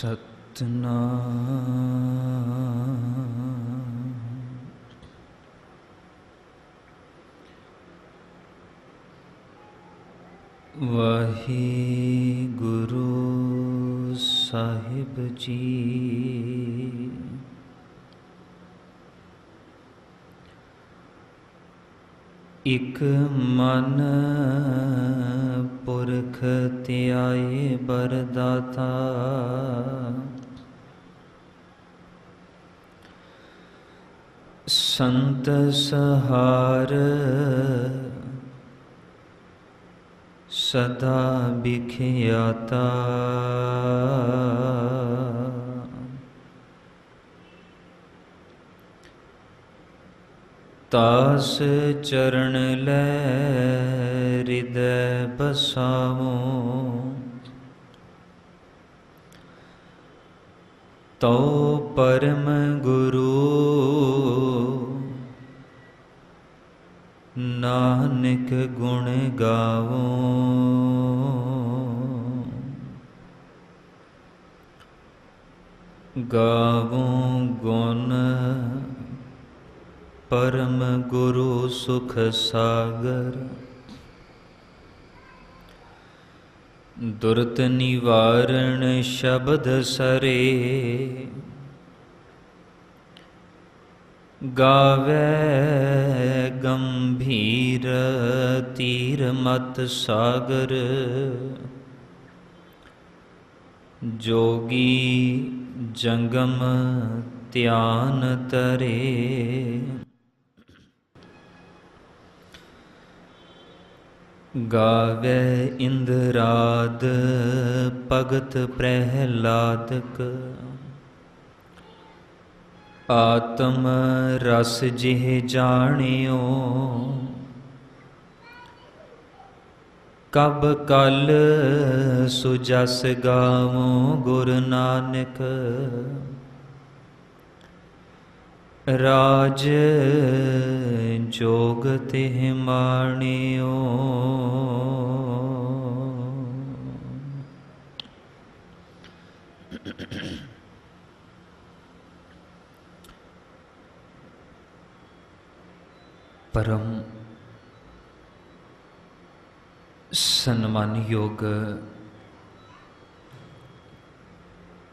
सतनाम वाहिगुरु साहिब जी। इक मन पुरख त्याए बरदाता, संत सहार सदा बिख्याता। तास चरण लै हृदय बसावो, तो परम गुरु नानक गुण गावो। गावो गुण परम गुरु सुख सागर, दुर्त निवारण शब्द सरे। गावे गंभीर तीर मत सागर, जोगी जंगम ध्यान तरे। गावे इंद्राद भगत प्रहलादक, आत्म रस जिह जानियो। कब कल सुजस गावो गुरु नानक, राज जोग तिह माणियो। परम सन्मानयोग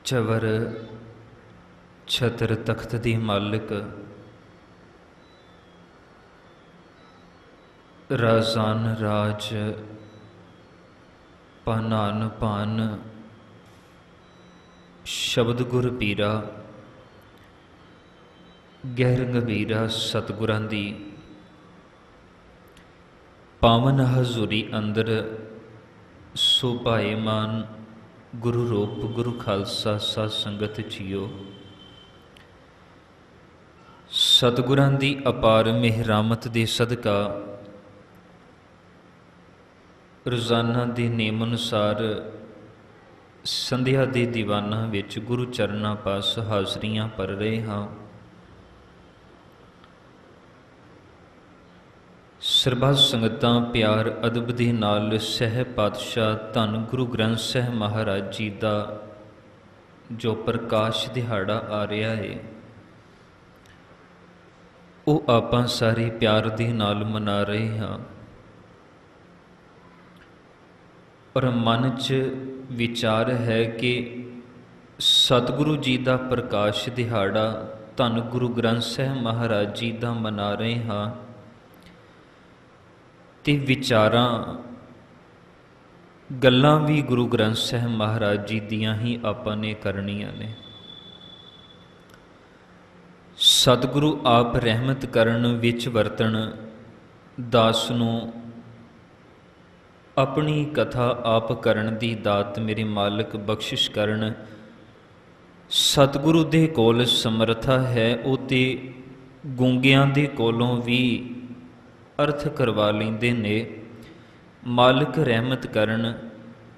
चवर छत्र तख्त दी मालिक, राजान राज पानान पान, शब्द गुर पीरा गहर गंभीरा सतगुरां दी पावन हजूरी अंदर सुभाएमान गुरु रूप गुरु खालसा साध संगत जियो। सतगुरां दी अपार मेहरामत दे सदका रोजाना दे नेम अनुसार संध्या दे दीवाना विच गुरु चरना पास हाजरियां भर रहे हाँ। सरबत संगतां प्यार अदब दे नाल सह पातशाह धन गुरु ग्रंथ साहिब महाराज जी दा जो प्रकाश दिहाड़ा आ रहा है, वो आपां सारे प्यार दे नाल मना रहे हाँ। और मन च विचार है कि सतगुरु जी दा प्रकाश दिहाड़ा धन गुरु ग्रंथ साहिब महाराज जी दा मना रहे हाँ। ते विचारां गल्लां भी गुरु ग्रंथ साहिब महाराज जी दियां ही आपां ने करनियां ने। सतगुरु आप रहमत करन विच वरतन, दास नूं अपनी कथा आप करन दी दात मेरे मालिक बख्शिश करन। सतगुरु दे कोल समर्था है, वो ते गूंगियां दे कोलों भी अर्थ करवा लेंदे ने। मालिक रहमत करन,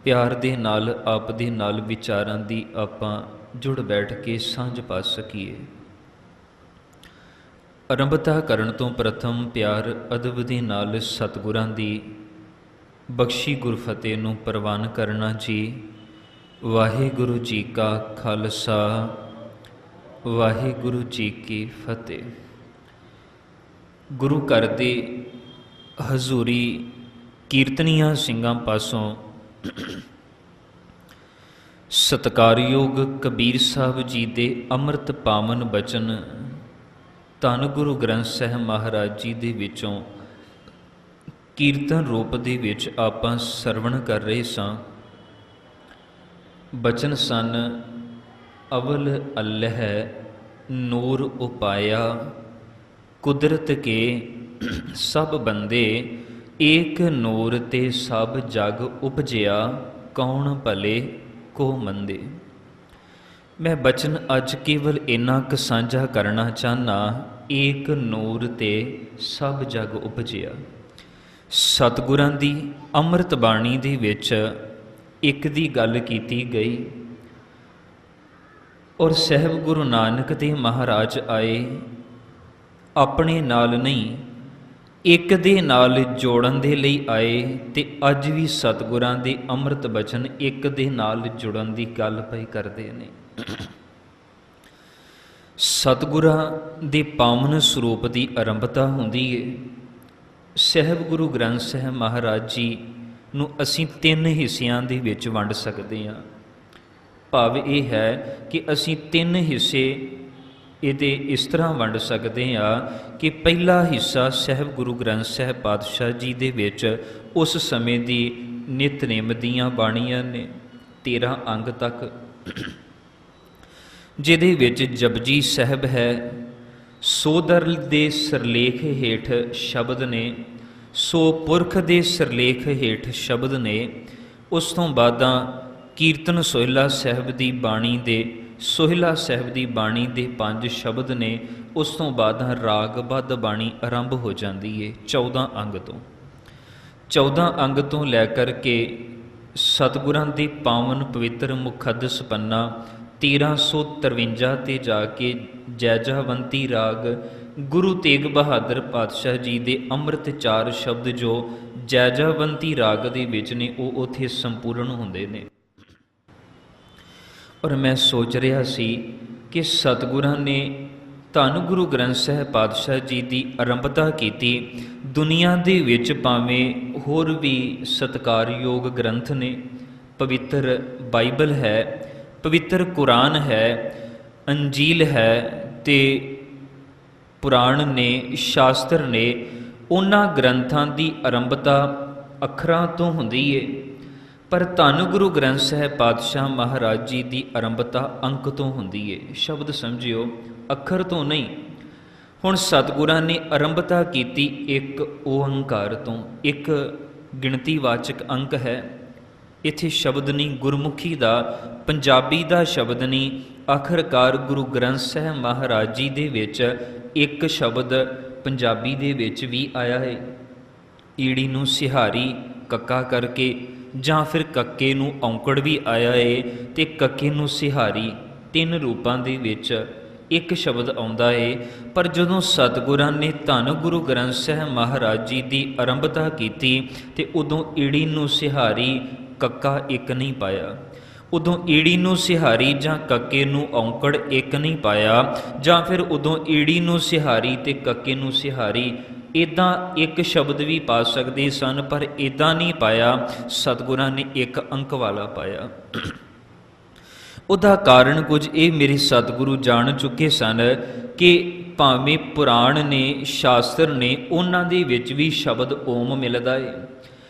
प्यार दे नाल आप दे नाल विचारां दी आपां जुड़ बैठ के सांझ पा सकीए। आरंभता करन तो प्रथम प्यार अदब दे नाल सतगुरां दी बख्शी गुरफतेह नूं प्रवान करना जी। ਵਾਹਿਗੁਰੂ ਜੀ ਕਾ ਖਾਲਸਾ, ਵਾਹਿਗੁਰੂ ਜੀ ਕੀ ਫਤਿਹ। ਗੁਰੂ ਘਰ ਦੀ ਹਜ਼ੂਰੀ ਕੀਰਤਨੀਆਂ ਸਿੰਘਾਂ ਪਾਸੋਂ ਸਤਿਕਾਰਯੋਗ ਕਬੀਰ ਸਾਹਿਬ ਜੀ ਦੇ ਅੰਮ੍ਰਿਤ ਪਾਵਨ ਬਚਨ ਧੰਨ ਗੁਰੂ ਗ੍ਰੰਥ ਸਾਹਿਬ ਮਹਾਰਾਜ ਜੀ ਦੇ ਵਿੱਚੋਂ ਕੀਰਤਨ ਰੂਪ ਦੇ ਵਿੱਚ ਆਪਾਂ ਸਰਵਣ ਕਰ ਰਹੇ ਸਾਂ। ਬਚਨ ਸਨ, ਅਵਲ ਅੱਲ੍ਹ ਨੂਰ ਉਪਾਇਆ, ਕੁਦਰਤ ਕੇ ਸਭ ਬੰਦੇ, ਏਕ ਨੂਰ ਤੇ ਸਭ ਜਗ ਉਪਜਿਆ, ਕੌਣ ਭਲੇ ਕੋ ਮੰਦੇ। ਮੈਂ ਬਚਨ ਅੱਜ ਕੇਵਲ ਇੰਨਾ ਕੁ ਸਾਂਝਾ ਕਰਨਾ ਚਾਹੁੰਦਾ, ਏਕ ਨੂਰ ਤੇ ਸਭ ਜਗ ਉਪਜਿਆ। ਸਤਿਗੁਰਾਂ ਦੀ ਅੰਮ੍ਰਿਤ ਬਾਣੀ ਦੇ ਵਿੱਚ ਇੱਕ ਦੀ ਗੱਲ ਕੀਤੀ ਗਈ, ਔਰ ਸਾਹਿਬ ਗੁਰੂ ਨਾਨਕ ਦੇਵ ਮਹਾਰਾਜ ਆਏ, ਆਪਣੇ ਨਾਲ ਨਹੀਂ ਇੱਕ ਦੇ ਨਾਲ ਜੋੜਨ ਦੇ ਲਈ ਆਏ। ਤੇ ਅੱਜ ਵੀ ਸਤਿਗੁਰਾਂ ਦੇ ਅੰਮ੍ਰਿਤ ਬਚਨ ਇੱਕ ਦੇ ਨਾਲ ਜੁੜਨ ਦੀ ਗੱਲ ਪਈ ਕਰਦੇ ਨੇ। ਸਤਿਗੁਰਾਂ ਦੇ ਪਾਵਨ ਸਰੂਪ ਦੀ ਆਰੰਭਤਾ ਹੁੰਦੀ ਹੈ। ਸਾਹਿਬ ਗੁਰੂ ਗ੍ਰੰਥ ਸਾਹਿਬ ਮਹਾਰਾਜ ਜੀ ਨੂੰ ਅਸੀਂ ਤਿੰਨ ਹਿੱਸਿਆਂ ਦੇ ਵਿੱਚ ਵੰਡ ਸਕਦੇ ਹਾਂ। ਭਾਵ ਇਹ ਹੈ ਕਿ ਅਸੀਂ ਤਿੰਨ ਹਿੱਸੇ ਇਹਦੇ ਇਸ ਤਰ੍ਹਾਂ ਵੰਡ ਸਕਦੇ ਹਾਂ ਕਿ ਪਹਿਲਾ ਹਿੱਸਾ ਸਾਹਿਬ ਗੁਰੂ ਗ੍ਰੰਥ ਸਾਹਿਬ ਪਾਤਸ਼ਾਹ ਜੀ ਦੇ ਵਿੱਚ ਉਸ ਸਮੇਂ ਦੀ ਨਿਤਨੇਮ ਦੀਆਂ ਬਾਣੀਆਂ ਨੇ 13 ਅੰਗ ਤੱਕ, ਜਿਹਦੇ ਵਿੱਚ ਜਪਜੀ ਸਾਹਿਬ ਹੈ, ਸੋਦਰ ਦੇ ਸਿਰਲੇਖ ਹੇਠ ਸ਼ਬਦ ਨੇ, ਸੋ ਪੁਰਖ ਦੇ ਸਿਰਲੇਖ ਹੇਠ ਸ਼ਬਦ ਨੇ। ਉਸ ਤੋਂ ਬਾਅਦਾਂ ਕੀਰਤਨ ਸੋਹਿਲਾ ਸਾਹਿਬ ਦੀ ਬਾਣੀ ਦੇ, ਸੋਹਿਲਾ ਸਾਹਿਬ ਦੀ ਬਾਣੀ ਦੇ 5 ਸ਼ਬਦ ਨੇ। ਉਸ ਤੋਂ ਬਾਅਦ ਰਾਗਬੱਧ ਬਾਣੀ ਆਰੰਭ ਹੋ ਜਾਂਦੀ ਹੈ 14 ਅੰਗ ਤੋਂ। 14 ਅੰਗ ਤੋਂ ਲੈ ਕਰਕੇ ਸਤਿਗੁਰਾਂ ਦੇ ਪਾਵਨ ਪਵਿੱਤਰ ਮੁਖੱਦਸ ਪੰਨਾ 1353 ਤੇ ਜਾ ਕੇ ਜੈਜਾਵੰਤੀ ਰਾਗ ਗੁਰੂ ਤੇਗ ਬਹਾਦਰ ਪਾਤਸ਼ਾਹ ਜੀ ਦੇ ਅੰਮ੍ਰਿਤ 4 ਸ਼ਬਦ ਜੋ ਜੈਜਾਵੰਤੀ ਰਾਗ ਦੇ ਵਿੱਚ ਨੇ, ਉਹ ਉੱਥੇ ਸੰਪੂਰਨ ਹੁੰਦੇ ਨੇ। ਔਰ ਮੈਂ ਸੋਚ ਰਿਹਾ ਸੀ ਕਿ ਸਤਿਗੁਰਾਂ ਨੇ ਧੰਨ ਗੁਰੂ ਗ੍ਰੰਥ ਸਾਹਿਬ ਪਾਤਸ਼ਾਹ ਜੀ ਦੀ ਆਰੰਭਤਾ ਕੀਤੀ। ਦੁਨੀਆ ਦੇ ਵਿੱਚ ਭਾਵੇਂ ਹੋਰ ਵੀ ਸਤਿਕਾਰਯੋਗ ਗ੍ਰੰਥ ਨੇ, ਪਵਿੱਤਰ ਬਾਈਬਲ ਹੈ, ਪਵਿੱਤਰ ਕੁਰਾਨ ਹੈ, ਅੰਜੀਲ ਹੈ ਤੇ ਪੁਰਾਣ ਨੇ, ਸ਼ਾਸਤਰ ਨੇ। ਉਹਨਾਂ ਗ੍ਰੰਥਾਂ ਦੀ ਆਰੰਭਤਾ ਅੱਖਰਾਂ ਤੋਂ ਹੁੰਦੀ ਏ, ਪਰ ਧੰਨ ਗੁਰੂ ਗ੍ਰੰਥ ਸਾਹਿਬ ਪਾਤਸ਼ਾਹ ਮਹਾਰਾਜ ਜੀ ਦੀ ਆਰੰਭਤਾ ਅੰਕ ਤੋਂ ਹੁੰਦੀ ਏ। ਸ਼ਬਦ ਸਮਝਿਓ, ਅੱਖਰ ਤੋਂ ਨਹੀਂ। ਹੁਣ ਸਤਿਗੁਰਾਂ ਨੇ ਆਰੰਭਤਾ ਕੀਤੀ ਇੱਕ ਓਅੰਕਾਰ ਤੋਂ। ਇੱਕ ਗਿਣਤੀਵਾਚਕ ਅੰਕ ਹੈ, ਇੱਥੇ ਸ਼ਬਦ ਨਹੀਂ, ਗੁਰਮੁਖੀ ਦਾ, ਪੰਜਾਬੀ ਦਾ ਸ਼ਬਦ ਨਹੀਂ। ਆਖਰਕਾਰ ਗੁਰੂ ਗ੍ਰੰਥ ਸਾਹਿਬ ਮਹਾਰਾਜ ਜੀ ਦੇ ਵਿੱਚ ਇੱਕ ਸ਼ਬਦ ਪੰਜਾਬੀ ਦੇ ਵਿੱਚ ਵੀ ਆਇਆ ਹੈ। ਈੜੀ ਨੂੰ ਸਿਹਾਰੀ ਕੱਕਾ ਕਰਕੇ, ਜਾਂ ਫਿਰ ਕੱਕੇ ਨੂੰ ਔਂਕੜ ਵੀ ਆਇਆ ਹੈ, ਤੇ ਕੱਕੇ ਨੂੰ ਸਿਹਾਰੀ, 3 ਰੂਪਾਂ ਦੇ ਵਿੱਚ ਇੱਕ ਸ਼ਬਦ ਆਉਂਦਾ ਹੈ। ਪਰ ਜਦੋਂ ਸਤਿਗੁਰਾਂ ਨੇ ਧੰਨ ਗੁਰੂ ਗ੍ਰੰਥ ਸਾਹਿਬ ਮਹਾਰਾਜ ਜੀ ਦੀ ਆਰੰਭਤਾ ਕੀਤੀ ਤੇ ਉਦੋਂ ਈੜੀ ਨੂੰ ਸਿਹਾਰੀ ਕੱਕਾ ਇੱਕ ਨਹੀਂ ਪਾਇਆ। ਉਦੋਂ ਈੜੀ ਨੂੰ ਸਿਹਾਰੀ ਜਾਂ ਕੱਕੇ ਨੂੰ ਔਂਕੜ ਇੱਕ ਨਹੀਂ ਪਾਇਆ, ਜਾਂ ਫਿਰ ਉਦੋਂ ਈੜੀ ਨੂੰ ਸਿਹਾਰੀ ਤੇ ਕੱਕੇ ਨੂੰ ਸਿਹਾਰੀ ਇੱਦਾਂ ਇੱਕ ਸ਼ਬਦ ਵੀ ਪਾ ਸਕਦੇ ਸਨ, ਪਰ ਇੱਦਾਂ ਨਹੀਂ ਪਾਇਆ। ਸਤਿਗੁਰਾਂ ਨੇ ਇੱਕ ਅੰਕ ਵਾਲਾ ਪਾਇਆ। ਉਹਦਾ ਕਾਰਨ ਕੁਝ ਇਹ ਮੇਰੇ ਸਤਿਗੁਰੂ ਜਾਣ ਚੁੱਕੇ ਸਨ ਕਿ ਭਾਵੇਂ ਪੁਰਾਣ ਨੇ, ਸ਼ਾਸਤਰ ਨੇ, ਉਹਨਾਂ ਦੇ ਵਿੱਚ ਵੀ ਸ਼ਬਦ ਓਮ ਮਿਲਦਾ ਹੈ।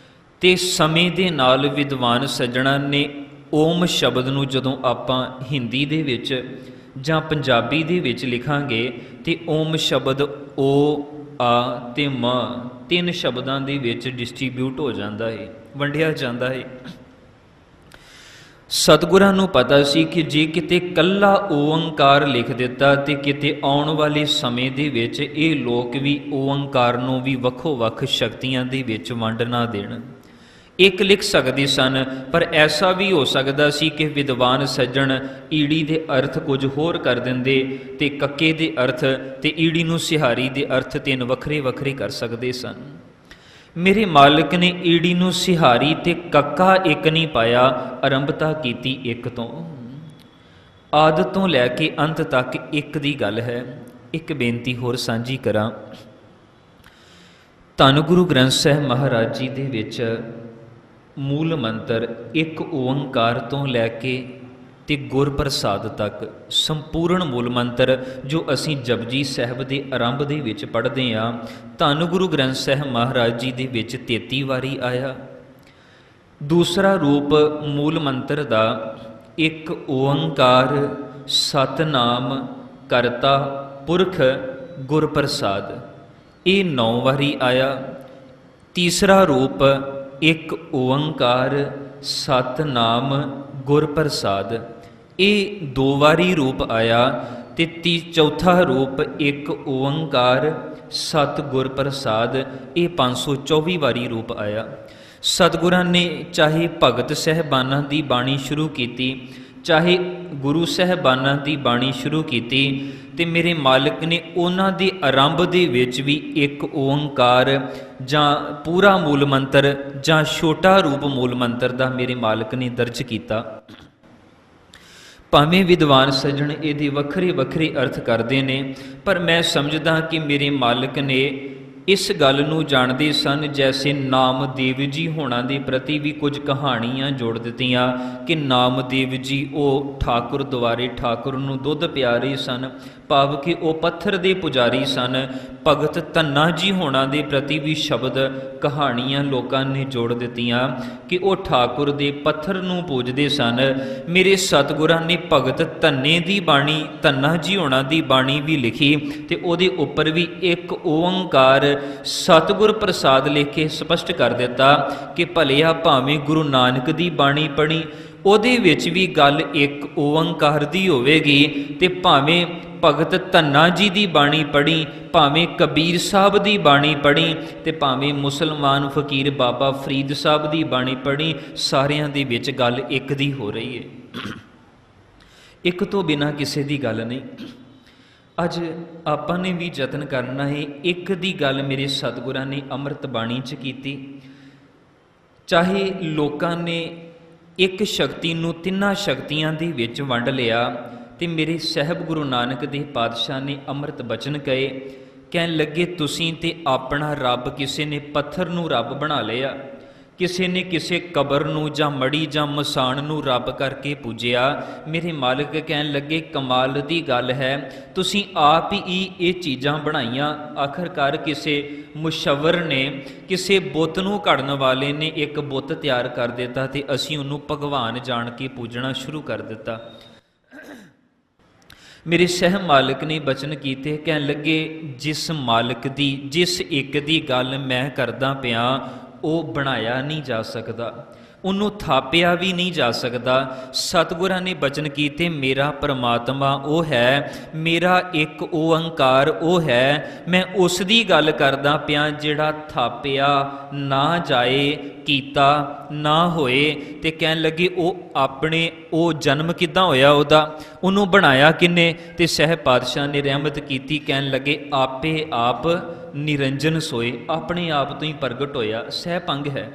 ਤੇ ਸਮੇਂ ਦੇ ਨਾਲ ਵਿਦਵਾਨ ਸੱਜਣਾਂ ਨੇ ਓਮ ਸ਼ਬਦ ਨੂੰ ਜਦੋਂ ਆਪਾਂ ਹਿੰਦੀ ਦੇ ਵਿੱਚ ਜਾਂ ਪੰਜਾਬੀ ਦੇ ਵਿੱਚ ਲਿਖਾਂਗੇ ਤੇ ਓਮ ਸ਼ਬਦ ਓ, ਆ ਤੇ ਮ 3 ਸ਼ਬਦਾਂ ਦੇ ਵਿੱਚ ਡਿਸਟ੍ਰੀਬਿਊਟ ਹੋ ਜਾਂਦਾ ਹੈ, ਵੰਡਿਆ ਜਾਂਦਾ ਹੈ। ਸਤਿਗੁਰਾਂ ਨੂੰ ਪਤਾ ਸੀ ਕਿ ਜੇ ਕਿਤੇ ਕੱਲਾ ਓੰਕਾਰ ਲਿਖ ਦਿੱਤਾ ਤੇ ਕਿਤੇ ਆਉਣ ਵਾਲੇ ਸਮੇਂ ਦੇ ਵਿੱਚ ਇਹ ਲੋਕ ਵੀ ਓੰਕਾਰ ਨੂੰ ਵੀ ਵੱਖੋ ਵੱਖ ਸ਼ਕਤੀਆਂ ਦੇ ਵਿੱਚ ਵੰਡ ਨਾ ਦੇਣ। ਇੱਕ ਲਿਖ ਸਕਦੇ ਸਨ, ਪਰ ਐਸਾ ਵੀ ਹੋ ਸਕਦਾ ਸੀ ਕਿ ਵਿਦਵਾਨ ਸੱਜਣ ਈੜੀ ਦੇ ਅਰਥ ਕੁਝ ਹੋਰ ਕਰ ਦਿੰਦੇ ਤੇ ਕੱਕੇ ਦੇ ਅਰਥ ਤੇ ਈੜੀ ਨੂੰ ਸਿਹਾਰੀ ਦੇ ਅਰਥ 3 ਵੱਖਰੇ ਵੱਖਰੇ ਕਰ ਸਕਦੇ ਸਨ। ਮੇਰੇ ਮਾਲਕ ਨੇ ਈੜੀ ਨੂੰ ਸਿਹਾਰੀ ਤੇ ਕੱਕਾ ਇੱਕ ਨਹੀਂ ਪਾਇਆ, ਆਰੰਭਤਾ ਕੀਤੀ ਇੱਕ ਤੋਂ। ਆਦਿ ਤੋਂ ਲੈ ਕੇ ਅੰਤ ਤੱਕ ਇੱਕ ਦੀ ਗੱਲ ਹੈ। ਇੱਕ ਬੇਨਤੀ ਹੋਰ ਸਾਂਝੀ ਕਰਾਂ। ਧੰਨ ਗੁਰੂ ਗ੍ਰੰਥ ਸਾਹਿਬ ਮਹਾਰਾਜ ਜੀ ਦੇ ਵਿੱਚ ਮੂਲ ਮੰਤਰ ਇੱਕ ਓੰਕਾਰ ਤੋਂ ਲੈ ਕੇ ਤੇ ਗੁਰਪ੍ਰਸਾਦ ਤੱਕ ਸੰਪੂਰਨ ਮੂਲ ਮੰਤਰ ਜੋ ਅਸੀਂ ਜਪਜੀ ਸਾਹਿਬ ਦੇ ਆਰੰਭ ਦੇ ਵਿੱਚ ਪੜ੍ਹਦੇ ਹਾਂ, ਧੰਨ ਗੁਰੂ ਗ੍ਰੰਥ ਸਾਹਿਬ ਮਹਾਰਾਜ ਜੀ ਦੇ ਵਿੱਚ 33 ਵਾਰੀ ਆਇਆ। ਦੂਸਰਾ ਰੂਪ ਮੂਲ ਮੰਤਰ ਦਾ ਇੱਕ ਓੰਕਾਰ ਸਤਨਾਮ ਕਰਤਾ ਪੁਰਖ ਗੁਰਪ੍ਰਸਾਦ, ਇਹ 9 ਵਾਰੀ ਆਇਆ। ਤੀਸਰਾ ਰੂਪ ਇੱਕ ਓੰਕਾਰ ਸਤਨਾਮ ਗੁਰਪ੍ਰਸਾਦ, ਇਹ 2 ਵਾਰੀ ਰੂਪ ਆਇਆ। ਤੇ ਚੌਥਾ ਰੂਪ ਇੱਕ ਓੰਕਾਰ ਸਤ ਗੁਰਪ੍ਰਸਾਦ, ਇਹ 524 ਵਾਰੀ ਰੂਪ ਆਇਆ। ਸਤਿਗੁਰਾਂ ਨੇ ਚਾਹੇ ਭਗਤ ਸਹਿਬਾਨਾਂ ਦੀ ਬਾਣੀ ਸ਼ੁਰੂ ਕੀਤੀ, ਚਾਹੇ ਗੁਰੂ ਸਹਿਬਾਨਾਂ ਦੀ ਬਾਣੀ ਸ਼ੁਰੂ ਕੀਤੀ, ਤੇ ਮੇਰੇ ਮਾਲਕ ਨੇ ਉਹਨਾਂ ਦੇ ਆਰੰਭ ਦੇ ਵਿੱਚ ਵੀ ਇੱਕ ਓੰਕਾਰ ਜਾਂ ਪੂਰਾ ਮੂਲ ਮੰਤਰ ਜਾਂ ਛੋਟਾ ਰੂਪ ਮੂਲ ਮੰਤਰ ਦਾ ਮੇਰੇ ਮਾਲਕ ਨੇ ਦਰਜ ਕੀਤਾ। ਭਾਵੇਂ ਵਿਦਵਾਨ ਸੱਜਣ ਇਹਦੇ ਵੱਖਰੇ ਵੱਖਰੇ ਅਰਥ ਕਰਦੇ ਨੇ, ਪਰ ਮੈਂ ਸਮਝਦਾ ਕਿ ਮੇਰੇ ਮਾਲਕ ਨੇ ਇਸ ਗੱਲ ਨੂੰ ਜਾਣਦੇ ਸਨ, ਜੈਸੇ ਨਾਮਦੇਵ ਜੀ ਹੋਣਾ ਦੇ ਪ੍ਰਤੀ ਵੀ ਕੁਝ ਕਹਾਣੀਆਂ ਜੋੜ ਦਿੱਤੀਆਂ ਕਿ ਨਾਮਦੇਵ ਜੀ ਉਹ ਠਾਕੁਰ ਦੁਆਰੇ ਠਾਕੁਰ ਨੂੰ ਦੁੱਧ ਪਿਆ ਰਹੇ ਸਨ, ਭਾਵ ਕਿ ਉਹ ਪੱਥਰ ਦੇ ਪੁਜਾਰੀ ਸਨ। ਭਗਤ ਧੰਨਾ ਜੀ ਹੋਣਾ ਦੇ ਪ੍ਰਤੀ ਵੀ ਸ਼ਬਦ ਕਹਾਣੀਆਂ ਲੋਕਾਂ ਨੇ ਜੋੜ ਦਿੱਤੀਆਂ ਕਿ ਉਹ ਠਾਕੁਰ ਦੇ ਪੱਥਰ ਨੂੰ ਪੂਜਦੇ ਸਨ। ਮੇਰੇ ਸਤਿਗੁਰਾਂ ਨੇ ਭਗਤ ਧੰਨੇ ਦੀ ਬਾਣੀ, ਧੰਨਾ ਜੀ ਹੋਣਾ ਦੀ ਬਾਣੀ ਵੀ ਲਿਖੀ ਤੇ ਉਹਦੇ ਉੱਪਰ ਵੀ ਇੱਕ ਓੰਕਾਰ ਸਤਿਗੁਰ ਪ੍ਰਸਾਦ ਲਿਖ ਕੇ ਸਪਸ਼ਟ ਕਰ ਦਿੱਤਾ ਕਿ ਭਲਿਆ ਭਾਵੇਂ ਗੁਰੂ ਨਾਨਕ ਦੀ ਬਾਣੀ ਪੜ੍ਹੀ, ਉਹਦੇ ਵਿੱਚ ਵੀ ਗੱਲ ਇੱਕ ਓੰਕਾਰ ਦੀ ਹੋਵੇਗੀ, ਤੇ ਭਾਵੇਂ ਭਗਤ ਧੰਨਾ ਜੀ ਦੀ ਬਾਣੀ ਪੜ੍ਹੀ, ਭਾਵੇਂ ਕਬੀਰ ਸਾਹਿਬ ਦੀ ਬਾਣੀ ਪੜ੍ਹੀ, ਤੇ ਭਾਵੇਂ ਮੁਸਲਮਾਨ ਫਕੀਰ ਬਾਬਾ ਫਰੀਦ ਸਾਹਿਬ ਦੀ ਬਾਣੀ ਪੜ੍ਹੀ, ਸਾਰਿਆਂ ਦੇ ਵਿੱਚ ਗੱਲ ਇੱਕ ਦੀ ਹੋ ਰਹੀ ਹੈ। ਇੱਕ ਤੋਂ ਬਿਨਾਂ ਕਿਸੇ ਦੀ ਗੱਲ ਨਹੀਂ। ਅੱਜ ਆਪਾਂ ਨੇ ਵੀ ਯਤਨ ਕਰਨਾ ਹੈ, ਇੱਕ ਦੀ ਗੱਲ ਮੇਰੇ ਸਤਿਗੁਰਾਂ ਨੇ ਅੰਮ੍ਰਿਤ ਬਾਣੀ 'ਚ ਕੀਤੀ। ਚਾਹੇ ਲੋਕਾਂ ਨੇ ਇੱਕ ਸ਼ਕਤੀ ਨੂੰ ਤਿੰਨਾਂ ਸ਼ਕਤੀਆਂ ਦੇ ਵਿੱਚ ਵੰਡ ਲਿਆ, ਤੇ ਮੇਰੇ ਸਾਹਿਬ ਗੁਰੂ ਨਾਨਕ ਦੇਵ ਪਾਤਸ਼ਾਹ ਨੇ ਅੰਮ੍ਰਿਤ ਬਚਨ ਕਹੇ, ਕਹਿਣ ਲੱਗੇ ਤੁਸੀਂ ਤੇ ਆਪਣਾ ਰੱਬ, ਕਿਸੇ ਨੇ ਪੱਥਰ ਨੂੰ ਰੱਬ ਬਣਾ ਲਿਆ, ਕਿਸੇ ਨੇ ਕਿਸੇ ਕਬਰ ਨੂੰ ਜਾਂ ਮੜੀ ਜਾਂ ਮਸਾਣ ਨੂੰ ਰੱਬ ਕਰਕੇ ਪੂਜਿਆ। ਮੇਰੇ ਮਾਲਕ ਕਹਿਣ ਲੱਗੇ ਕਮਾਲ ਦੀ ਗੱਲ ਹੈ, ਤੁਸੀਂ ਆਪ ਹੀ ਇਹ ਚੀਜ਼ਾਂ ਬਣਾਈਆਂ। ਆਖਰਕਾਰ ਕਿਸੇ ਮੁਸ਼ੱਵਰ ਨੇ, ਕਿਸੇ ਬੁੱਤ ਨੂੰ ਘੜਨ ਵਾਲੇ ਨੇ ਇੱਕ ਬੁੱਤ ਤਿਆਰ ਕਰ ਦਿੱਤਾ ਤੇ ਅਸੀਂ ਉਹਨੂੰ ਭਗਵਾਨ ਜਾਣ ਕੇ ਪੂਜਣਾ ਸ਼ੁਰੂ ਕਰ ਦਿੱਤਾ। ਮੇਰੇ ਸਹਿਬ ਮਾਲਕ ਨੇ ਬਚਨ ਕੀਤੇ, ਕਹਿਣ ਲੱਗੇ ਜਿਸ ਮਾਲਕ ਦੀ, ਜਿਸ ਇੱਕ ਦੀ ਗੱਲ ਮੈਂ ਕਰਦਾ ਪਿਆ, ਉਹ ਬਣਾਇਆ ਨਹੀਂ ਜਾ ਸਕਦਾ, ਉਹਨੂੰ ਥਾਪਿਆ ਵੀ ਨਹੀਂ ਜਾ ਸਕਦਾ। ਸਤਿਗੁਰਾਂ ਨੇ ਬਚਨ ਕੀਤੇ ਮੇਰਾ ਪਰਮਾਤਮਾ ਉਹ ਹੈ, ਮੇਰਾ ਇੱਕ ਓੰਕਾਰ ਉਹ ਹੈ, ਮੈਂ ਉਸ ਦੀ ਗੱਲ ਕਰਦਾ ਪਿਆ ਜਿਹੜਾ ਥਾਪਿਆ ਨਾ ਜਾਏ, ਕੀਤਾ ਨਾ ਹੋਏ। ਤੇ ਕਹਿਣ ਲੱਗੇ ਉਹ ਜਨਮ ਕਿੱਦਾਂ ਹੋਇਆ ਉਹਦਾ, ਉਹਨੂੰ ਬਣਾਇਆ ਕਿੰਨੇ? ਤੇ ਸਹਿਬ ਪਾਤਸ਼ਾਹ ਨੇ ਰਹਿਮਤ ਕੀਤੀ, ਕਹਿਣ ਲੱਗੇ ਆਪੇ ਆਪ ਨਿਰੰਜਨ ਸੋਏ, ਆਪਣੇ ਆਪ ਤੋਂ ਹੀ ਪ੍ਰਗਟ ਹੋਇਆ। ਸਹਿਬ ਅੰਗ ਹੈ।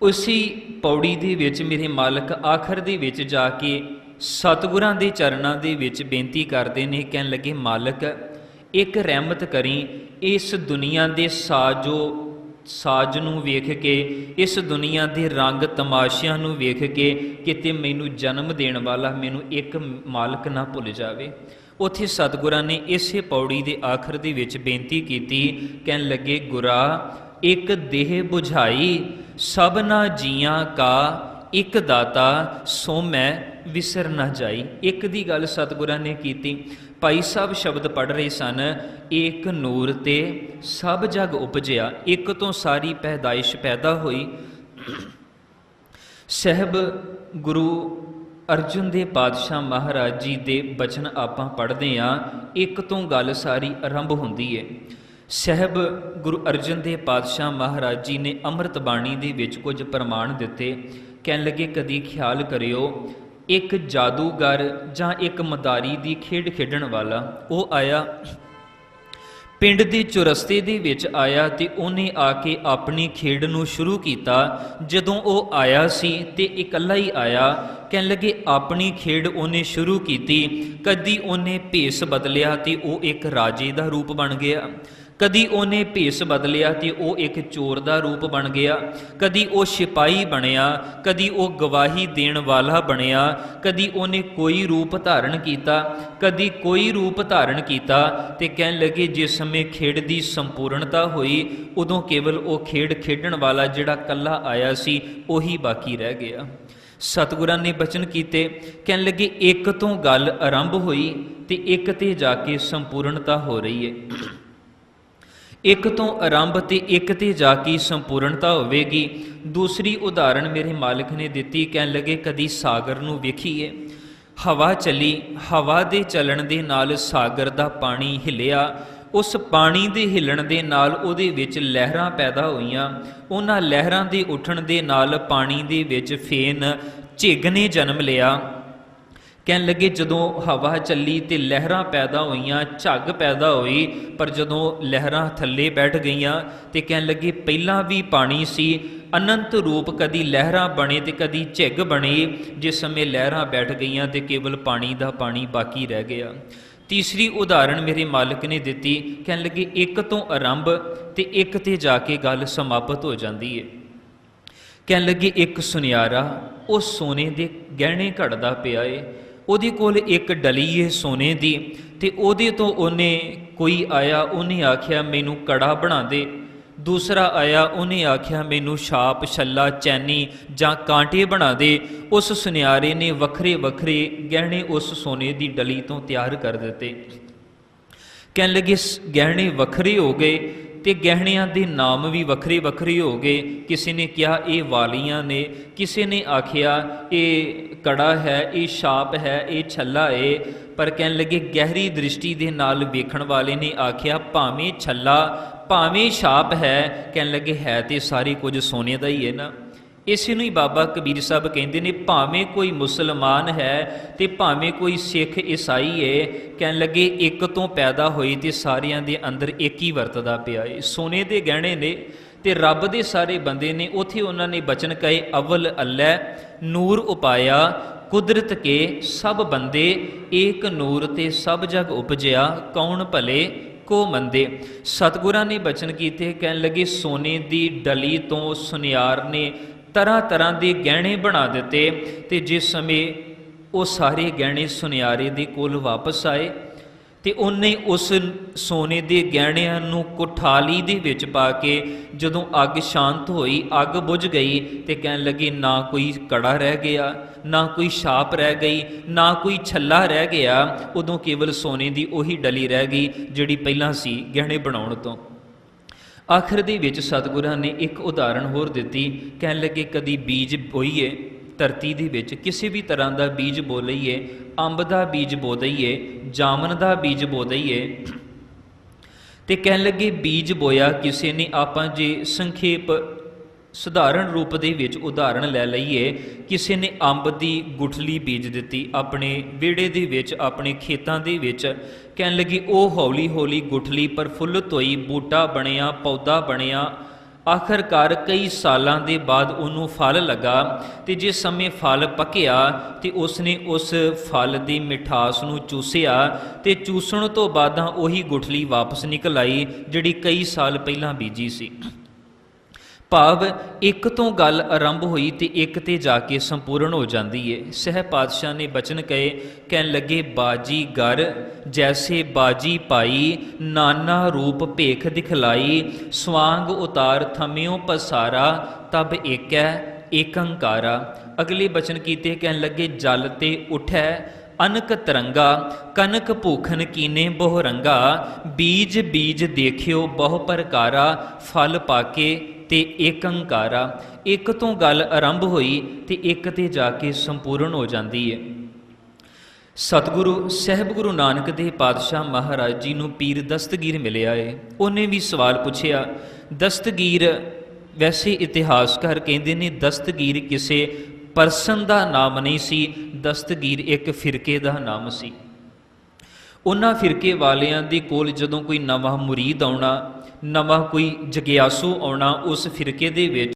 ਉਸੀ ਪੌੜੀ ਦੇ ਵਿੱਚ ਮੇਰੇ ਮਾਲਕ ਆਖਰ ਦੇ ਵਿੱਚ ਜਾ ਕੇ ਸਤਿਗੁਰਾਂ ਦੇ ਚਰਨਾਂ ਦੇ ਵਿੱਚ ਬੇਨਤੀ ਕਰਦੇ ਨੇ, ਕਹਿਣ ਲੱਗੇ ਮਾਲਕ ਇੱਕ ਰਹਿਮਤ ਕਰੀ, ਇਸ ਦੁਨੀਆ ਦੇ ਸਾਜ ਨੂੰ ਵੇਖ ਕੇ, ਇਸ ਦੁਨੀਆ ਦੇ ਰੰਗ ਤਮਾਸ਼ਿਆਂ ਨੂੰ ਵੇਖ ਕੇ ਕਿਤੇ ਮੈਨੂੰ ਜਨਮ ਦੇਣ ਵਾਲਾ ਮੈਨੂੰ ਇੱਕ ਮਾਲਕ ਨਾ ਭੁੱਲ ਜਾਵੇ। ਉੱਥੇ ਸਤਿਗੁਰਾਂ ਨੇ ਇਸੇ ਪੌੜੀ ਦੇ ਆਖਰ ਦੇ ਵਿੱਚ ਬੇਨਤੀ ਕੀਤੀ, ਕਹਿਣ ਲੱਗੇ ਗੁਰਾ ਇੱਕ ਦੇਹ ਬੁਝਾਈ, ਸਭਨਾ ਜੀਆਂ ਕਾ ਇੱਕ ਦਾਤਾ, ਸੋ ਮੈਂ ਵਿਸਰ ਨਾ ਜਾਈ। ਇੱਕ ਦੀ ਗੱਲ ਸਤਿਗੁਰਾਂ ਨੇ ਕੀਤੀ। ਭਾਈ ਸਾਹਿਬ ਸ਼ਬਦ ਪੜ੍ਹ ਰਹੇ ਸਨ, ਏਕ ਨੂਰ ਤੇ ਸਭ ਜਗ ਉਪਜਿਆ, ਇੱਕ ਤੋਂ ਸਾਰੀ ਪੈਦਾਇਸ਼ ਪੈਦਾ ਹੋਈ। ਸਹਿਬ ਗੁਰੂ ਅਰਜਨ ਦੇਵ ਪਾਤਸ਼ਾਹ ਮਹਾਰਾਜ ਜੀ ਦੇ ਬਚਨ ਆਪਾਂ ਪੜ੍ਹਦੇ ਹਾਂ, ਇੱਕ ਤੋਂ ਗੱਲ ਸਾਰੀ ਆਰੰਭ ਹੁੰਦੀ ਹੈ। ਸਹਿਬ ਗੁਰੂ ਅਰਜਨ ਦੇਵ ਪਾਤਸ਼ਾਹ ਮਹਾਰਾਜ ਜੀ ਨੇ ਅੰਮ੍ਰਿਤ ਬਾਣੀ ਦੇ ਵਿੱਚ ਕੁਝ ਪ੍ਰਮਾਣ ਦਿੱਤੇ। ਕਹਿਣ ਲੱਗੇ ਕਦੀ ਖਿਆਲ ਕਰਿਓ, ਇੱਕ ਜਾਦੂਗਰ ਜਾਂ ਇੱਕ ਮਦਾਰੀ ਦੀ ਖੇਡ ਖੇਡਣ ਵਾਲਾ ਉਹ ਆਇਆ, ਪਿੰਡ ਦੇ ਚੁਰਸਤੇ ਦੇ ਵਿੱਚ ਆਇਆ ਤੇ ਉਹਨੇ ਆ ਕੇ ਆਪਣੀ ਖੇਡ ਨੂੰ ਸ਼ੁਰੂ ਕੀਤਾ। ਜਦੋਂ ਉਹ ਆਇਆ ਸੀ ਤੇ ਇਕੱਲਾ ਹੀ ਆਇਆ, ਕਹਿਣ ਲੱਗੇ ਆਪਣੀ ਖੇਡ ਉਹਨੇ ਸ਼ੁਰੂ ਕੀਤੀ। ਕਦੀ ਉਹਨੇ ਭੇਸ ਬਦਲਿਆ ਤੇ ਉਹ ਇੱਕ ਰਾਜੇ ਦਾ ਰੂਪ ਬਣ ਗਿਆ, ਕਦੀ ਉਹਨੇ ਭੇਸ ਬਦਲਿਆ ਤੇ ਉਹ ਇੱਕ ਚੋਰ ਦਾ ਰੂਪ ਬਣ ਗਿਆ, ਕਦੀ ਉਹ ਸਿਪਾਹੀ ਬਣਿਆ, ਕਦੀ ਉਹ ਗਵਾਹੀ ਦੇਣ ਵਾਲਾ ਬਣਿਆ, ਕਦੀ ਉਹਨੇ ਕੋਈ ਰੂਪ ਧਾਰਨ ਕੀਤਾ, ਕਦੀ ਕੋਈ ਰੂਪ ਧਾਰਨ ਕੀਤਾ। ਤੇ ਕਹਿਣ ਲੱਗੇ ਜਿਸ ਸਮੇਂ ਖੇਡ ਦੀ ਸੰਪੂਰਨਤਾ ਹੋਈ ਉਦੋਂ ਕੇਵਲ ਉਹ ਖੇਡ ਖੇਡਣ ਵਾਲਾ ਜਿਹੜਾ ਕੱਲਾ ਆਇਆ ਸੀ ਉਹੀ ਬਾਕੀ ਰਹਿ ਗਿਆ। ਸਤਿਗੁਰਾਂ ਨੇ ਬਚਨ ਕੀਤੇ, ਕਹਿਣ ਲੱਗੇ ਇੱਕ ਤੋਂ ਗੱਲ ਆਰੰਭ ਹੋਈ ਤੇ ਇੱਕ ਤੇ ਜਾ ਕੇ ਸੰਪੂਰਨਤਾ ਹੋ ਰਹੀ ਹੈ। ਇੱਕ ਤੋਂ ਆਰੰਭ ਤੇ ਇੱਕ ਤੇ ਜਾ ਕੇ ਸੰਪੂਰਨਤਾ ਹੋਵੇਗੀ। ਦੂਸਰੀ ਉਦਾਹਰਣ ਮੇਰੇ ਮਾਲਕ ਨੇ ਦਿੱਤੀ, ਕਹਿਣ ਲੱਗੇ ਕਦੀ ਸਾਗਰ ਨੂੰ ਵੇਖੀਏ, ਹਵਾ ਚੱਲੀ, ਹਵਾ ਦੇ ਚੱਲਣ ਦੇ ਨਾਲ ਸਾਗਰ ਦਾ ਪਾਣੀ ਹਿੱਲਿਆ, ਉਸ ਪਾਣੀ ਦੇ ਹਿੱਲਣ ਦੇ ਨਾਲ ਉਹਦੇ ਵਿੱਚ ਲਹਿਰਾਂ ਪੈਦਾ ਹੋਈਆਂ, ਉਹਨਾਂ ਲਹਿਰਾਂ ਦੇ ਉੱਠਣ ਦੇ ਨਾਲ ਪਾਣੀ ਦੇ ਵਿੱਚ ਫੇਨ ਝਿੱਗ ਨੇ ਜਨਮ ਲਿਆ। ਕਹਿਣ ਲੱਗੇ ਜਦੋਂ ਹਵਾ ਚੱਲੀ ਤੇ ਲਹਿਰਾਂ ਪੈਦਾ ਹੋਈਆਂ, ਝੱਗ ਪੈਦਾ ਹੋਈ, ਪਰ ਜਦੋਂ ਲਹਿਰਾਂ ਥੱਲੇ ਬੈਠ ਗਈਆਂ ਤੇ ਕਹਿਣ ਲੱਗੇ ਪਹਿਲਾਂ ਵੀ ਪਾਣੀ ਸੀ, ਅਨੰਤ ਰੂਪ ਕਦੀ ਲਹਿਰਾਂ ਬਣੇ ਤੇ ਕਦੀ ਝਿੱਗ ਬਣੀ। ਜਿਸ ਸਮੇਂ ਲਹਿਰਾਂ ਬੈਠ ਗਈਆਂ ਤੇ ਕੇਵਲ ਪਾਣੀ ਦਾ ਪਾਣੀ ਬਾਕੀ ਰਹਿ ਗਿਆ। ਤੀਸਰੀ ਉਦਾਹਰਣ ਮੇਰੇ ਮਾਲਕ ਨੇ ਦਿੱਤੀ, ਕਹਿਣ ਲੱਗੇ ਇੱਕ ਤੋਂ ਆਰੰਭ ਤੇ ਇੱਕ ਤੇ ਜਾ ਕੇ ਗੱਲ ਸਮਾਪਤ ਹੋ ਜਾਂਦੀ ਹੈ। ਕਹਿਣ ਲੱਗੇ ਇੱਕ ਸੁਨਿਆਰਾ ਉਹ ਸੋਨੇ ਦੇ ਗਹਿਣੇ ਘੜਦਾ ਪਿਆ ਏ, ਉਹਦੇ ਕੋਲ ਇੱਕ ਡਲੀ ਏ ਸੋਨੇ ਦੀ, ਤੇ ਉਹਦੇ ਤੋਂ ਉਹਨੇ ਕੋਈ ਆਇਆ, ਉਹਨੇ ਆਖਿਆ ਮੈਨੂੰ ਕੜਾ ਬਣਾ ਦੇ। ਦੂਸਰਾ ਆਇਆ, ਉਹਨੇ ਆਖਿਆ ਮੈਨੂੰ ਛਾਪ, ਛੱਲਾ, ਚੈਨੀ ਜਾਂ ਕਾਂਟੇ ਬਣਾ ਦੇ। ਉਸ ਸੁਨਿਆਰੇ ਨੇ ਵੱਖਰੇ ਵੱਖਰੇ ਗਹਿਣੇ ਉਸ ਸੋਨੇ ਦੀ ਡਲੀ ਤੋਂ ਤਿਆਰ ਕਰ ਦਿੱਤੇ। ਕਹਿਣ ਲੱਗੇ ਗਹਿਣੇ ਵੱਖਰੇ ਹੋ ਗਏ ਤੇ ਗਹਿਣਿਆਂ ਦੇ ਨਾਮ ਵੀ ਵੱਖਰੇ ਵੱਖਰੇ ਹੋ ਗਏ। ਕਿਸੇ ਨੇ ਕਿਹਾ ਇਹ ਵਾਲੀਆਂ ਨੇ, ਕਿਸੇ ਨੇ ਆਖਿਆ ਇਹ ਕੜਾ ਹੈ, ਇਹ ਛਾਪ ਹੈ, ਇਹ ਛੱਲਾ ਏ। ਪਰ ਕਹਿਣ ਲੱਗੇ ਗਹਿਰੀ ਦ੍ਰਿਸ਼ਟੀ ਦੇ ਨਾਲ ਵੇਖਣ ਵਾਲੇ ਨੇ ਆਖਿਆ ਭਾਵੇਂ ਛੱਲਾ ਭਾਵੇਂ ਛਾਪ ਹੈ, ਕਹਿਣ ਲੱਗੇ ਹੈ ਤੇ ਸਾਰੀ ਕੁਝ ਸੋਨੇ ਦਾ ਹੀ ਹੈ ਨਾ। ਇਸੇ ਨੂੰ ਹੀ ਬਾਬਾ ਕਬੀਰ ਸਾਹਿਬ ਕਹਿੰਦੇ ਨੇ ਭਾਵੇਂ ਕੋਈ ਮੁਸਲਮਾਨ ਹੈ ਤੇ ਭਾਵੇਂ ਕੋਈ ਸਿੱਖ ਈਸਾਈ ਹੈ, ਕਹਿਣ ਲੱਗੇ ਇੱਕ ਤੋਂ ਪੈਦਾ ਹੋਈ ਤੇ ਸਾਰਿਆਂ ਦੇ ਅੰਦਰ ਇੱਕ ਹੀ ਵਰਤਦਾ ਪਿਆ ਏ। ਸੋਨੇ ਦੇ ਗਹਿਣੇ ਨੇ ਤੇ ਰੱਬ ਦੇ ਸਾਰੇ ਬੰਦੇ ਨੇ। ਉੱਥੇ ਉਹਨਾਂ ਨੇ ਬਚਨ ਕਹੇ ਅਵਲ ਅੱਲ੍ਹਾ ਨੂਰ ਉਪਾਇਆ ਕੁਦਰਤ ਕੇ ਸਭ ਬੰਦੇ, ਏਕ ਨੂਰ ਤੇ ਸਭ ਜਗ ਉਪਜਿਆ ਕੌਣ ਭਲੇ ਕੋ ਮੰਦੇ। ਸਤਿਗੁਰਾਂ ਨੇ ਬਚਨ ਕੀਤੇ, ਕਹਿਣ ਲੱਗੇ ਸੋਨੇ ਦੀ ਡਲੀ ਤੋਂ ਸੁਨਿਆਰ ਨੇ ਤਰ੍ਹਾਂ ਤਰ੍ਹਾਂ ਦੇ ਗਹਿਣੇ ਬਣਾ ਦਿੱਤੇ ਤੇ ਜਿਸ ਸਮੇਂ ਉਹ ਸਾਰੇ ਗਹਿਣੇ ਸੁਨਿਆਰੇ ਦੇ ਕੋਲ ਵਾਪਸ ਆਏ ਤੇ ਉਹਨੇ ਉਸ ਸੋਨੇ ਦੇ ਗਹਿਣਿਆਂ ਨੂੰ ਕੁਠਾਲੀ ਦੇ ਵਿੱਚ ਪਾ ਕੇ ਜਦੋਂ ਅੱਗ ਸ਼ਾਂਤ ਹੋਈ, ਅੱਗ ਬੁਝ ਗਈ ਤੇ ਕਹਿਣ ਲੱਗੀ ਨਾ ਕੋਈ ਕੜਾ ਰਹਿ ਗਿਆ, ਨਾ ਕੋਈ ਛਾਪ ਰਹਿ ਗਈ, ਨਾ ਕੋਈ ਛੱਲਾ ਰਹਿ ਗਿਆ। ਉਦੋਂ ਕੇਵਲ ਸੋਨੇ ਦੀ ਉਹੀ ਡਲੀ ਰਹਿ ਗਈ ਜਿਹੜੀ ਪਹਿਲਾਂ ਸੀ ਗਹਿਣੇ ਬਣਾਉਣ ਤੋਂ। ਆਖਰ ਦੇ ਵਿੱਚ ਸਤਿਗੁਰਾਂ ਨੇ ਇੱਕ ਉਦਾਹਰਣ ਹੋਰ ਦਿੱਤੀ, ਕਹਿਣ ਲੱਗੇ ਕਦੀ ਬੀਜ ਬੋਈਏ ਧਰਤੀ ਦੇ ਵਿੱਚ, ਕਿਸੇ ਵੀ ਤਰ੍ਹਾਂ ਦਾ ਬੀਜ ਬੋ ਲਈਏ, ਅੰਬ ਦਾ ਬੀਜ ਬੋ ਦਈਏ, ਜਾਮਨ ਦਾ ਬੀਜ ਬੋ ਦਈਏ, ਤੇ ਕਹਿਣ ਲੱਗੇ ਬੀਜ ਬੋਇਆ ਕਿਸੇ ਨੇ। ਆਪਾਂ ਜੇ ਸੰਖੇਪ ਸਧਾਰਨ ਰੂਪ ਦੇ ਵਿੱਚ ਉਦਾਹਰਣ ਲੈ ਲਈਏ, ਕਿਸੇ ਨੇ ਅੰਬ ਦੀ ਗੁਠਲੀ ਬੀਜ ਦਿੱਤੀ ਆਪਣੇ ਵਿਹੜੇ ਦੇ ਵਿੱਚ, ਆਪਣੇ ਖੇਤਾਂ ਦੇ ਵਿੱਚ। ਕਹਿਣ ਲੱਗੀ ਉਹ ਹੌਲੀ ਹੌਲੀ ਗੁਠਲੀ ਪ੍ਰਫੁੱਲਤ ਹੋਈ, ਬੂਟਾ ਬਣਿਆ, ਪੌਦਾ ਬਣਿਆ। ਆਖਰਕਾਰ ਕਈ ਸਾਲਾਂ ਦੇ ਬਾਅਦ ਉਹਨੂੰ ਫਲ ਲੱਗਾ ਤੇ ਜਿਸ ਸਮੇਂ ਫਲ ਪੱਕਿਆ ਤੇ ਉਸਨੇ ਉਸ ਫਲ ਦੀ ਮਿਠਾਸ ਨੂੰ ਚੂਸਿਆ ਤੇ ਚੂਸਣ ਤੋਂ ਬਾਅਦ ਉਹੀ ਗੁਠਲੀ ਵਾਪਸ ਨਿਕਲ ਆਈ ਜਿਹੜੀ ਕਈ ਸਾਲ ਪਹਿਲਾਂ ਬੀਜੀ ਸੀ। ਭਾਵ ਇੱਕ ਤੋਂ ਗੱਲ ਆਰੰਭ ਹੋਈ ਤੇ ਇੱਕ ਤੇ ਜਾ ਕੇ ਸੰਪੂਰਨ ਹੋ ਜਾਂਦੀ ਏ। ਸਹਿ ਪਾਤਸ਼ਾਹ ਨੇ ਬਚਨ ਕਹੇ, ਕਹਿਣ ਲੱਗੇ ਬਾਜੀ ਗਰ ਜੈਸੇ ਬਾਜੀ ਪਾਈ, ਨਾਨਾ ਰੂਪ ਭੇਖ ਦਿਖਲਾਈ, ਸਵਾਂਗ ਉਤਾਰ ਥਮਿਓ ਪਸਾਰਾ, ਤਬ ਏਕੈ ਏਕੰਕਾਰਾ। ਅਗਲੇ ਬਚਨ ਕੀਤੇ, ਕਹਿਣ ਲੱਗੇ ਜਲ ਤੇ ਉਠੈ ਅਨਕ ਤਰੰਗਾ, ਕਨਕ ਭੂਖਨ ਕੀਨੇ ਬਹੁ ਰੰਗਾ, ਬੀਜ ਬੀਜ ਦੇਖਿਓ ਬਹੁ ਪ੍ਰਕਾਰਾ, ਫਲ ਪਾਕੇ ਤੇ ਏਕੰਕਾਰਾ। ਇੱਕ ਤੋਂ ਗੱਲ ਆਰੰਭ ਹੋਈ ਤੇ ਇੱਕ ਤੇ ਜਾ ਕੇ ਸੰਪੂਰਨ ਹੋ ਜਾਂਦੀ ਹੈ। ਸਤਿਗੁਰੂ ਸਾਹਿਬ ਗੁਰੂ ਨਾਨਕ ਦੇਵ ਪਾਤਸ਼ਾਹ ਮਹਾਰਾਜ ਜੀ ਨੂੰ ਪੀਰ ਦਸਤਗੀਰ ਮਿਲਿਆ ਏ। ਉਹਨੇ ਵੀ ਸਵਾਲ ਪੁੱਛਿਆ। ਦਸਤਗੀਰ ਵੈਸੇ ਇਤਿਹਾਸਕਾਰ ਕਹਿੰਦੇ ਨੇ ਦਸਤਗੀਰ ਕਿਸੇ ਪਰਸਨ ਦਾ ਨਾਮ ਨਹੀਂ ਸੀ, ਦਸਤਗੀਰ ਇੱਕ ਫਿਰਕੇ ਦਾ ਨਾਮ ਸੀ। ਉਹਨਾਂ ਫਿਰਕੇ ਵਾਲਿਆਂ ਦੇ ਕੋਲ ਜਦੋਂ ਕੋਈ ਨਵਾਂ ਮੁਰੀਦ ਆਉਣਾ, ਨਵਾਂ ਕੋਈ ਜਗਿਆਸੂ ਆਉਣਾ, ਉਸ ਫਿਰਕੇ ਦੇ ਵਿੱਚ